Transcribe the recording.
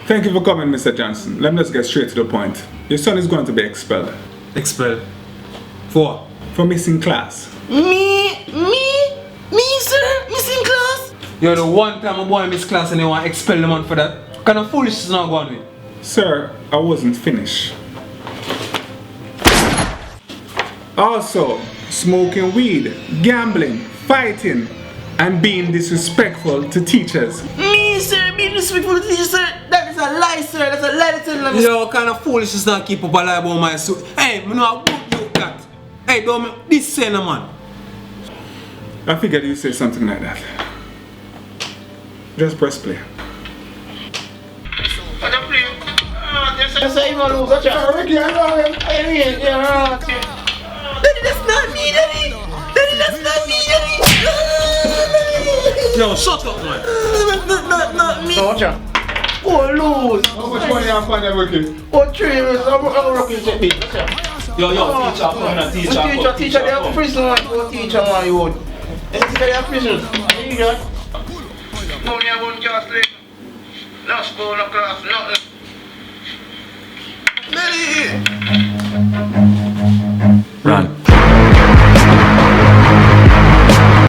Thank you for coming, Mr. Johnson. Let me just get straight to the point. Your son is going to be expelled. Expelled? For what? For missing class. Me, sir? Missing class? You're the one time a boy miss class and they want to expel the man for that. What kind of foolishness is not going with? Sir, I wasn't finished. Also, smoking weed, gambling, fighting, and being disrespectful to teachers. Me, sir, being disrespectful to teachers, sir? That is a lie, sir. That's a lie to tell them. Yo, what kind of foolishness not keep up a lie about my suit? Hey, me know I won't do that. Hey, don't make this say no man. I figured you'd say something like that. Just press play. That's how you gonna lose. That's Daddy, that's not me, Daddy. Daddy, that's not me, Daddy. Yo, shut up, man. Not me. Watch out. Oh, lose. How much money I'm finding working? Oh, 3 minutes. I'm rocking to me. Yo, teacher, come on, teacher. Teacher, they have prison, man. Go teacher, man, you would. Teacher, they have prison. You got? No, I won't just sleep. No school, no class, nothing. Daddy!